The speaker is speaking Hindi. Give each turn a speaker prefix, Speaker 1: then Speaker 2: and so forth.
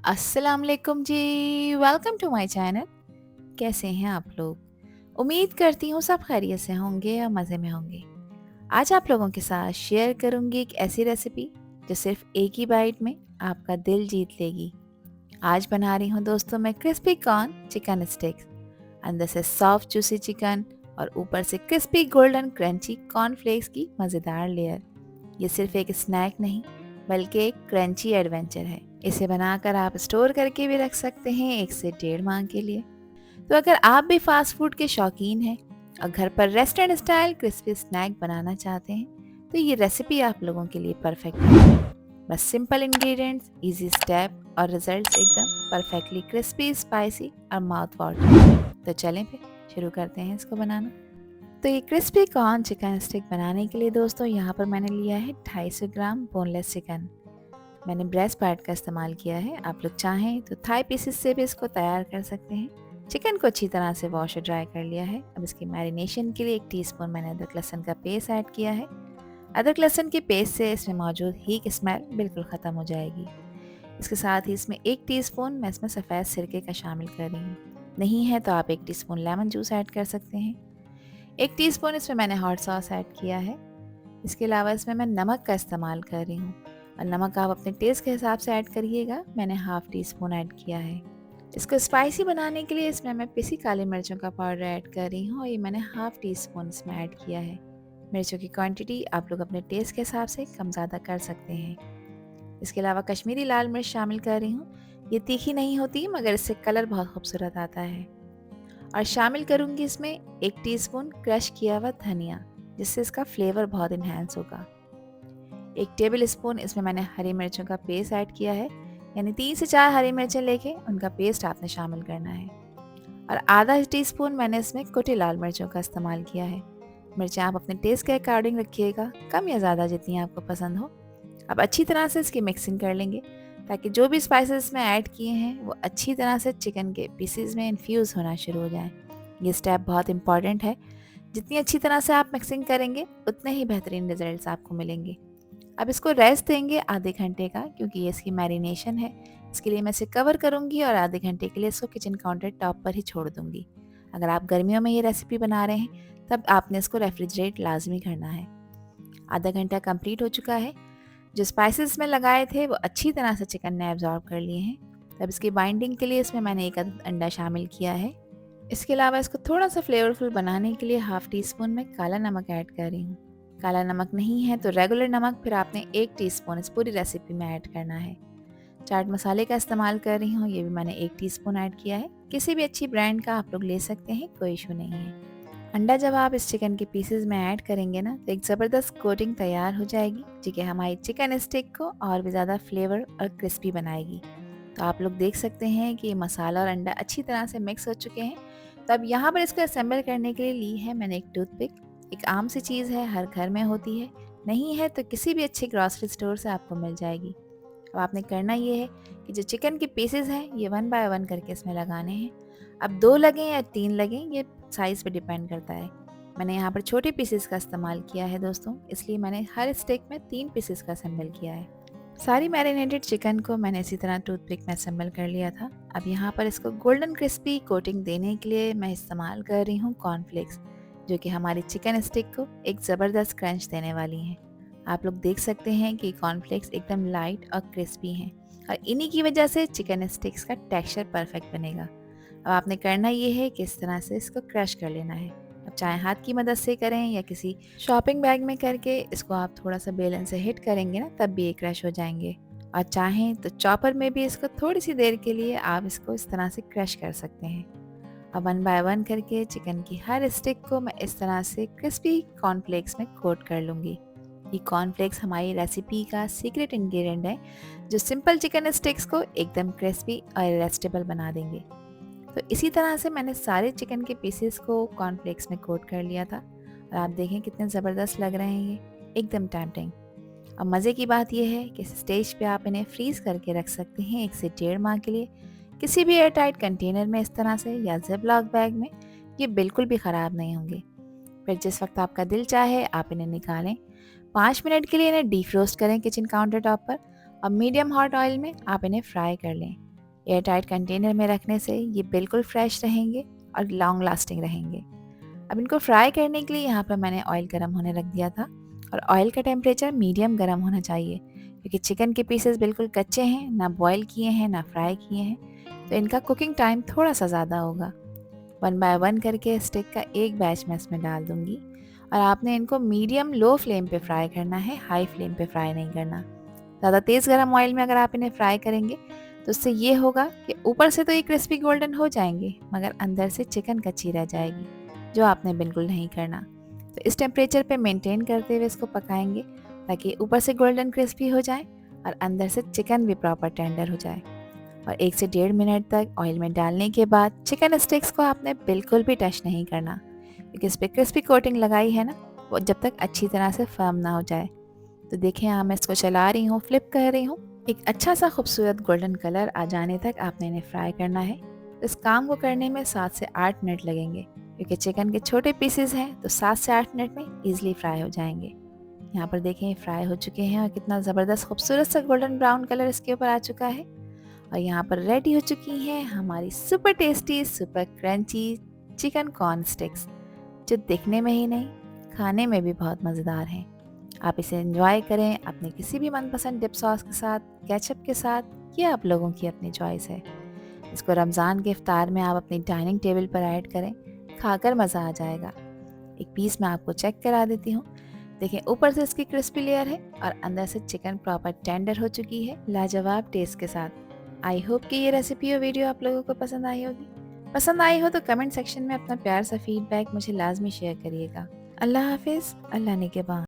Speaker 1: अस्सलाम वालेकुम जी। Welcome to my channel. कैसे हैं आप लोग? उम्मीद करती हूँ सब खैरियत से होंगे और मज़े में होंगे। आज आप लोगों के साथ शेयर करूँगी एक ऐसी रेसिपी जो सिर्फ एक ही बाइट में आपका दिल जीत लेगी। आज बना रही हूँ दोस्तों मैं क्रिस्पी कॉर्न चिकन स्टिक्स। अंदर से सॉफ्ट जूसी चिकन और ऊपर से क्रिस्पी गोल्डन क्रंची कॉर्नफ्लेक्स की मज़ेदार लेयर। ये सिर्फ एक स्नैक नहीं बल्कि एक क्रंची एडवेंचर है। इसे बनाकर आप स्टोर करके भी रख सकते हैं 1 से 1.5 माह के लिए। तो अगर आप भी फास्ट फूड के शौकीन हैं और घर पर रेस्टोरेंट स्टाइल क्रिस्पी स्नैक बनाना चाहते हैं तो ये रेसिपी आप लोगों के लिए परफेक्ट है। बस सिंपल इंग्रेडिएंट्स, इजी स्टेप और रिजल्ट्स एकदम परफेक्टली क्रिस्पी, स्पाइसी और माउथ वाटरिंग। तो चलें फिर शुरू करते हैं इसको बनाना। तो ये क्रिस्पी कॉर्न चिकन स्टिक बनाने के लिए दोस्तों यहाँ पर मैंने लिया है 250 ग्राम बोनलेस चिकन। मैंने ब्रेस्ट पार्ट का इस्तेमाल किया है। आप लोग चाहें तो थाई पीसेस से भी इसको तैयार कर सकते हैं। चिकन को अच्छी तरह से वॉश और ड्राई कर लिया है। अब इसकी मैरिनेशन के लिए 1 टीस्पून मैंने अदरक लहसुन का पेस्ट ऐड किया है। अदरक लहसुन के पेस्ट से इसमें मौजूद हीट स्मेल बिल्कुल ख़त्म हो जाएगी। इसके साथ ही इसमें 1 टीस्पून मैं इसमें सफ़ेद सिरके का शामिल कर रही हूँ। नहीं है तो आप 1 टीस्पून लेमन जूस ऐड कर सकते हैं। 1 टीस्पून इसमें मैंने हॉट सॉस ऐड किया है। इसके अलावा इसमें मैं नमक का इस्तेमाल कर रही हूँ और नमक आप अपने टेस्ट के हिसाब से ऐड करिएगा। मैंने हाफ़ टी स्पून ऐड किया है। इसको स्पाइसी बनाने के लिए इसमें मैं पिसी काली मिर्चों का पाउडर ऐड कर रही हूँ और ये मैंने हाफ़ टी स्पून इसमें ऐड किया है। मिर्चों की क्वांटिटी आप लोग अपने टेस्ट के हिसाब से कम ज़्यादा कर सकते हैं। इसके अलावा कश्मीरी लाल मिर्च शामिल कर रही हूँ। ये तीखी नहीं होती मगर इससे कलर बहुत खूबसूरत आता है। और शामिल करूँगी इसमें 1 टीस्पून क्रश किया हुआ धनिया, जिससे इसका फ्लेवर बहुत इन्हेंस होगा। 1 टेबल स्पून इसमें मैंने हरी मिर्चों का पेस्ट ऐड किया है, यानी 3 से 4 हरी मिर्चें लेके उनका पेस्ट आपने शामिल करना है। और आधा टीस्पून मैंने इसमें कुटी लाल मिर्चों का इस्तेमाल किया है। मिर्चें आप अपने टेस्ट के अकॉर्डिंग रखिएगा, कम या ज़्यादा जितनी आपको पसंद हो। अब अच्छी तरह से इसकी मिक्सिंग कर लेंगे ताकि जो भी स्पाइसेस में ऐड किए हैं वो अच्छी तरह से चिकन के पीसेस में इन्फ्यूज़ होना शुरू हो जाए। ये स्टेप बहुत इंपॉर्टेंट है। जितनी अच्छी तरह से आप मिक्सिंग करेंगे उतने ही बेहतरीन रिजल्ट्स आपको मिलेंगे। अब इसको रेस्ट देंगे आधे घंटे का, क्योंकि ये इसकी मैरिनेशन है। इसके लिए मैं इसे कवर करूँगी और आधे घंटे के लिए इसको किचन काउंटर टॉप पर ही छोड़ दूँगी। अगर आप गर्मियों में ये रेसिपी बना रहे हैं तब आपने इसको रेफ्रिजरेट लाजमी करना है। आधा घंटा कंप्लीट हो चुका है। जो स्पाइसेस में लगाए थे वो अच्छी तरह से चिकन ने एब्जॉर्ब कर लिए हैं। तब इसकी बाइंडिंग के लिए इसमें मैंने 1 अंडा शामिल किया है। इसके अलावा इसको थोड़ा सा फ्लेवरफुल बनाने के लिए हाफ़ टी स्पून में काला नमक ऐड कर रही हूँ। काला नमक नहीं है तो रेगुलर नमक फिर आपने 1 टीस्पून इस पूरी रेसिपी में ऐड करना है। चाट मसाले का इस्तेमाल कर रही हूँ, ये भी मैंने 1 टीस्पून ऐड किया है। किसी भी अच्छी ब्रांड का आप लोग ले सकते हैं, कोई इशू नहीं है। अंडा जब आप इस चिकन के पीसेस में ऐड करेंगे ना तो एक ज़बरदस्त कोटिंग तैयार हो जाएगी, जो कि हमारी चिकन स्टिक को और भी ज़्यादा फ्लेवर और क्रिस्पी बनाएगी। तो आप लोग देख सकते हैं कि मसाला और अंडा अच्छी तरह से मिक्स हो चुके हैं। तो अब यहाँ पर इसको असेंबल करने के लिए ली है मैंने एक टूथपिक। एक आम सी चीज़ है, हर घर में होती है। नहीं है तो किसी भी अच्छे ग्रॉसरी स्टोर से आपको मिल जाएगी। अब आपने करना ये है कि जो चिकन के पीसेस हैं ये 1 बाय 1 करके इसमें लगाने हैं। अब 2 लगें या 3 लगें ये साइज़ पे डिपेंड करता है। मैंने यहाँ पर छोटे पीसेस का इस्तेमाल किया है दोस्तों, इसलिए मैंने हर स्टिक में 3 पीसेस का असेंबल किया है। सारी मैरिनेटेड चिकन को मैंने इसी तरह टूथपिक में असेंबल कर लिया था। अब यहाँ पर इसको गोल्डन क्रिस्पी कोटिंग देने के लिए मैं इस्तेमाल कर रही हूँ कॉर्नफ्लेक्स, जो कि हमारी चिकन स्टिक को एक ज़बरदस्त क्रंच देने वाली हैं। आप लोग देख सकते हैं कि कॉर्नफ्लेक्स एकदम लाइट और क्रिस्पी हैं और इन्हीं की वजह से चिकन स्टिक्स का टेक्सचर परफेक्ट बनेगा। अब आपने करना ये है कि इस तरह से इसको क्रश कर लेना है। अब चाहे हाथ की मदद से करें या किसी शॉपिंग बैग में करके इसको आप थोड़ा सा बेलन से हिट करेंगे ना तब भी ये क्रश हो जाएंगे। और चाहें तो चॉपर में भी इसको थोड़ी सी देर के लिए आप इसको इस तरह से क्रश कर सकते हैं। अब 1 बाय 1 करके चिकन की हर स्टिक को मैं इस तरह से क्रिस्पी कॉर्नफ्लेक्स में कोट कर लूँगी। ये कॉर्नफ्लेक्स हमारी रेसिपी का सीक्रेट इंग्रेडिएंट है, जो सिंपल चिकन स्टिक्स को एकदम क्रिस्पी और इरेस्टेबल बना देंगे। तो इसी तरह से मैंने सारे चिकन के पीसेस को कॉर्नफ्लेक्स में कोट कर लिया था और आप देखें कितने ज़बरदस्त लग रहे हैं, ये एकदम टेम्पटिंग। अब मज़े की बात यह है कि इस स्टेज पे आप इन्हें फ्रीज़ करके रख सकते हैं 1 से 1.5 माह के लिए, किसी भी एयरटाइट कंटेनर में इस तरह से या ज़िप-लॉक बैग में। ये बिल्कुल भी ख़राब नहीं होंगे। फिर जिस वक्त आपका दिल चाहे आप इन्हें निकालें, 5 मिनट के लिए इन्हें डीफ्रोस्ट करें किचन काउंटर टॉप पर और मीडियम हॉट ऑयल में आप इन्हें फ्राई कर लें। एयर टाइट कंटेनर में रखने से ये बिल्कुल फ्रेश रहेंगे और लॉन्ग लास्टिंग रहेंगे। अब इनको फ्राई करने के लिए यहाँ पर मैंने ऑयल गर्म होने रख दिया था और ऑयल का टेम्परेचर मीडियम गर्म होना चाहिए, क्योंकि चिकन के पीसेस बिल्कुल कच्चे हैं, ना बॉईल किए हैं ना फ्राई किए हैं, तो इनका कुकिंग टाइम थोड़ा सा ज़्यादा होगा। 1 बाय 1 करके स्टिक का एक बैच मैं इसमें डाल दूँगी और आपने इनको मीडियम लो फ्लेम पे फ्राई करना है, हाई फ्लेम पे फ्राई नहीं करना। ज़्यादा तेज़ गरम ऑयल में अगर आप इन्हें फ्राई करेंगे तो उससे ये होगा कि ऊपर से तो ये क्रिस्पी गोल्डन हो जाएंगे, मगर अंदर से चिकन कच्ची रह जाएगी, जो आपने बिल्कुल नहीं करना। तो इस टेम्परेचर पे मेंटेन करते हुए इसको पकाएंगे, ताकि ऊपर से गोल्डन क्रिस्पी हो जाए और अंदर से चिकन भी प्रॉपर टेंडर हो जाए। और 1 से 1.5 मिनट तक ऑयल में डालने के बाद चिकन स्टिक्स को आपने बिल्कुल भी टच नहीं करना, क्योंकि इस पर क्रिस्पी कोटिंग लगाई है ना, वो जब तक अच्छी तरह से फर्म ना हो जाए। तो देखिए यहाँ मैं इसको चला रही हूँ, फ्लिप कर रही हूँ। एक अच्छा सा खूबसूरत गोल्डन कलर आ जाने तक आपने इन्हें फ्राई करना है। इस काम को करने में 7 से 8 मिनट लगेंगे, क्योंकि चिकन के छोटे पीसेस हैं, तो 7 से 8 मिनट में ईजिली फ्राई हो जाएंगे। यहाँ पर देखें फ्राई हो चुके हैं और कितना ज़बरदस्त खूबसूरत सा गोल्डन ब्राउन कलर इसके ऊपर आ चुका है। और यहाँ पर रेडी हो चुकी हैं हमारी super tasty, super crunchy chicken corn sticks, जो दिखने में ही नहीं, खाने में भी बहुत मज़ेदार हैं। आप इसे एंजॉय करें अपने किसी भी मनपसंद डिप सॉस के साथ, केचप के साथ, ये आप लोगों की अपनी चॉइस है। इसको रमज़ान के इफ्तार में आप अपनी डाइनिंग टेबल पर ऐड करें, खाकर मज़ा आ जाएगा। एक पीस मैं आपको चेक करा देती हूँ। देखें ऊपर से इसकी क्रिस्पी लेयर है और अंदर से चिकन प्रॉपर टेंडर हो चुकी है, लाजवाब टेस्ट के साथ। आई होप कि ये रेसिपी और वीडियो आप लोगों को पसंद आई होगी। पसंद आई हो तो कमेंट सेक्शन में अपना प्यार सा फीडबैक मुझे लाजमी शेयर करिएगा। अल्लाह हाफिज़, अल्लाह निगहबान।